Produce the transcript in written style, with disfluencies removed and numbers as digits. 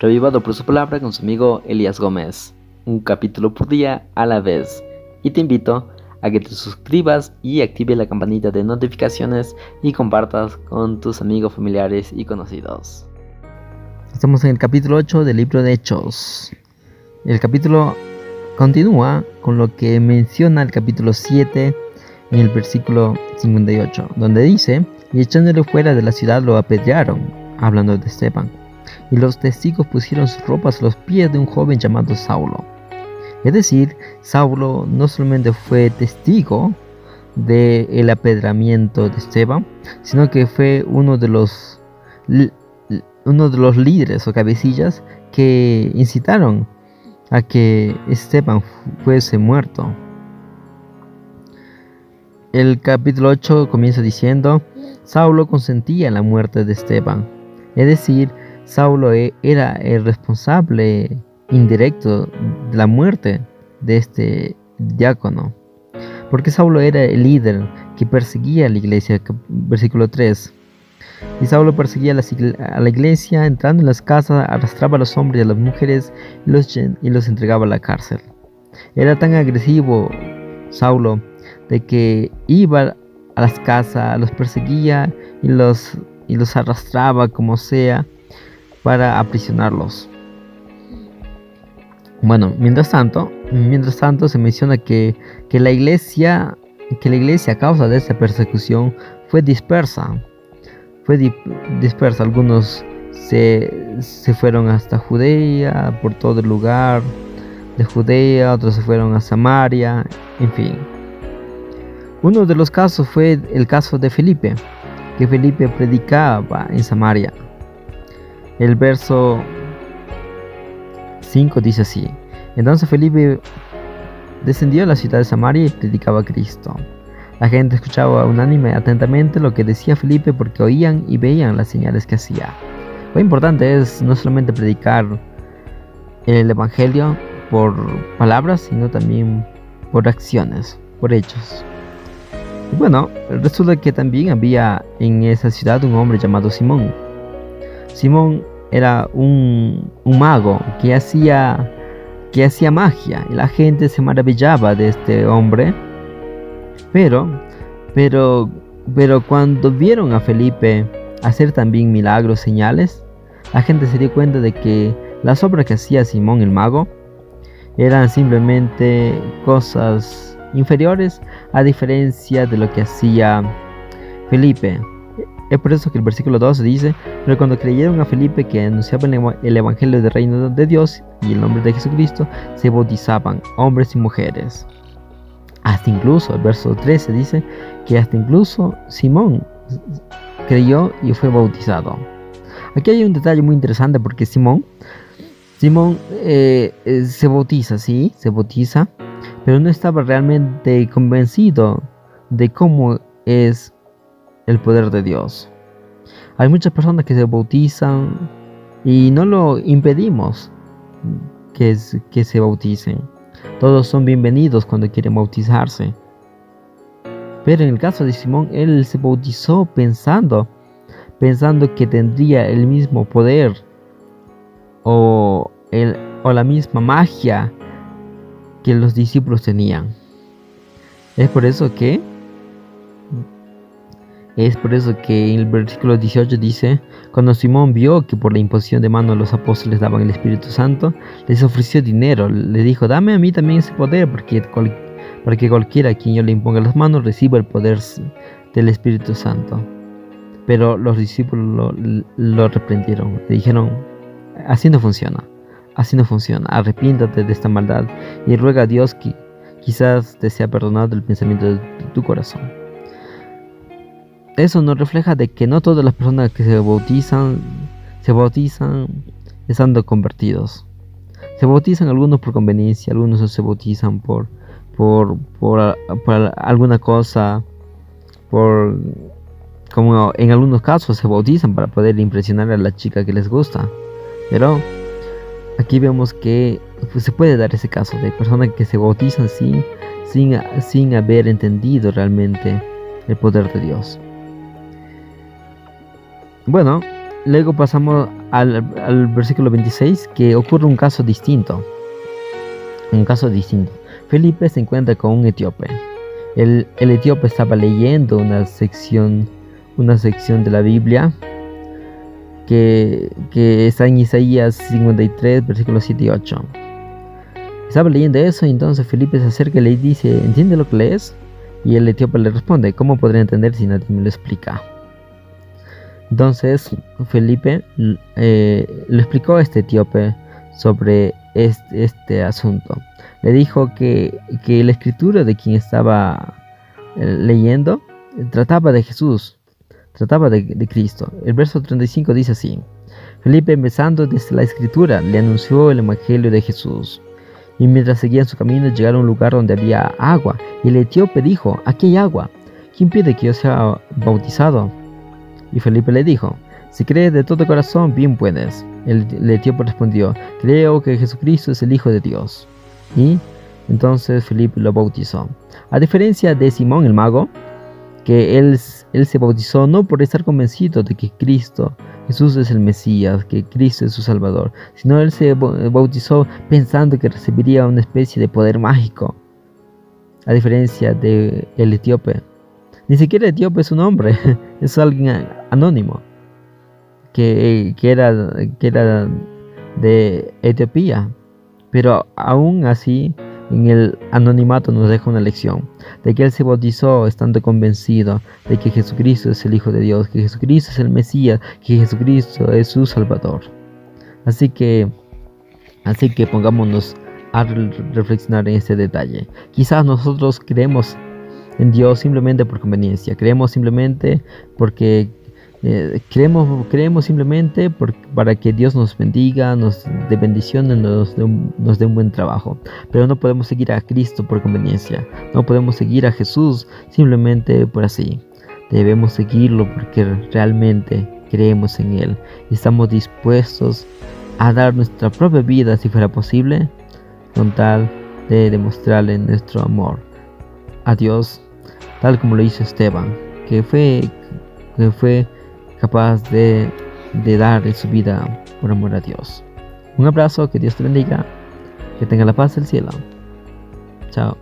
Revivado por su palabra con su amigo Elías Gómez, un capítulo por día a la vez. Y te invito a que te suscribas y active la campanita de notificaciones y compartas con tus amigos, familiares y conocidos. Estamos en el capítulo 8 del libro de Hechos. El capítulo continúa con lo que menciona el capítulo 7 en el versículo 58, donde dice: y echándole fuera de la ciudad lo apedrearon, hablando de Esteban. Y los testigos pusieron sus ropas a los pies de un joven llamado Saulo. Es decir, Saulo no solamente fue testigo del apedramiento de Esteban, sino que fue uno de los líderes o cabecillas que incitaron a que Esteban fuese muerto. El capítulo 8 comienza diciendo: Saulo consentía en la muerte de Esteban. Es decir, Saulo era el responsable indirecto de la muerte de este diácono, porque Saulo era el líder que perseguía a la iglesia. Versículo 3. Y Saulo perseguía a la iglesia, entrando en las casas, arrastraba a los hombres y a las mujeres y los entregaba a la cárcel. Era tan agresivo Saulo de que iba a las casas, los perseguía y los arrastraba como sea para aprisionarlos. Bueno, mientras tanto se menciona que la iglesia a causa de esta persecución fue dispersa. Algunos se fueron hasta Judea, por todo el lugar de Judea, otros se fueron a Samaria, en fin. Uno de los casos fue el caso de Felipe, que Felipe predicaba en Samaria. El verso 5 dice así: entonces Felipe descendió a la ciudad de Samaria y predicaba a Cristo. La gente escuchaba unánime atentamente lo que decía Felipe, porque oían y veían las señales que hacía. Lo importante es no solamente predicar el evangelio por palabras, sino también por acciones, por hechos. Y bueno, resulta que también había en esa ciudad un hombre llamado Simón. Simón era un mago que hacía magia, y la gente se maravillaba de este hombre. Pero cuando vieron a Felipe hacer también milagros, señales, la gente se dio cuenta de que las obras que hacía Simón el mago eran simplemente cosas inferiores a diferencia de lo que hacía Felipe. Es por eso que el versículo 12 dice: pero cuando creyeron a Felipe, que anunciaba el evangelio del reino de Dios y el nombre de Jesucristo, se bautizaban hombres y mujeres. Hasta incluso, el verso 13 dice que hasta incluso Simón creyó y fue bautizado. Aquí hay un detalle muy interesante, porque Simón se bautiza, sí, se bautiza, pero no estaba realmente convencido de cómo es el poder de Dios. Hay muchas personas que se bautizan y no lo impedimos que se bauticen. Todos son bienvenidos cuando quieren bautizarse. Pero en el caso de Simón, él se bautizó pensando que tendría el mismo poder o la misma magia que los discípulos tenían. Es por eso que en el versículo 18 dice: cuando Simón vio que por la imposición de manos los apóstoles daban el Espíritu Santo, les ofreció dinero. Le dijo: dame a mí también ese poder, para que cualquiera a quien yo le imponga las manos reciba el poder del Espíritu Santo. Pero los discípulos lo reprendieron. Le dijeron: así no funciona, arrepiéntate de esta maldad y ruega a Dios que quizás te sea perdonado el pensamiento de tu corazón. Eso nos refleja de que no todas las personas que se bautizan estando convertidos. Se bautizan algunos por conveniencia, algunos se bautizan por alguna cosa, como en algunos casos se bautizan para poder impresionar a la chica que les gusta. Pero aquí vemos que se puede dar ese caso de personas que se bautizan sin haber entendido realmente el poder de Dios. Bueno, luego pasamos al versículo 26, que ocurre un caso distinto. Felipe se encuentra con un etíope. El etíope estaba leyendo una sección de la Biblia que está en Isaías 53, versículos 7 y 8. Estaba leyendo eso y entonces Felipe se acerca y le dice: ¿entiende lo que lees? Y el etíope le responde: ¿cómo podré entender si nadie me lo explica? Entonces Felipe le explicó a este etíope sobre este asunto. Le dijo que la escritura de quien estaba leyendo trataba de Jesús, trataba de Cristo. El verso 35 dice así: Felipe, empezando desde la escritura, le anunció el evangelio de Jesús. Y mientras seguían su camino, llegaron a un lugar donde había agua. Y el etíope dijo: aquí hay agua, ¿quién pide que yo sea bautizado? Y Felipe le dijo: si crees de todo corazón, bien puedes. El etíope respondió: creo que Jesucristo es el Hijo de Dios. Y entonces Felipe lo bautizó. A diferencia de Simón el mago, que él se bautizó no por estar convencido de que Jesús es el Mesías, que Cristo es su Salvador, sino él se bautizó pensando que recibiría una especie de poder mágico. A diferencia del etíope, ni siquiera el etíope es un hombre, es alguien anónimo que era de Etiopía, pero aún así en el anonimato nos deja una lección de que él se bautizó estando convencido de que Jesucristo es el Hijo de Dios, que Jesucristo es el Mesías, que Jesucristo es su Salvador. Así que pongámonos a reflexionar en este detalle. Quizás nosotros creemos en Dios simplemente por conveniencia, creemos simplemente porque creemos simplemente para que Dios nos bendiga, nos dé bendiciones, nos dé un buen trabajo. Pero no podemos seguir a Cristo por conveniencia, no podemos seguir a Jesús simplemente por así. Debemos seguirlo porque realmente creemos en Él y estamos dispuestos a dar nuestra propia vida, si fuera posible, con tal de demostrarle nuestro amor a Dios, tal como lo hizo Esteban, que fue capaz de dar su vida por amor a Dios. Un abrazo, que Dios te bendiga, que tenga la paz del cielo. Chao.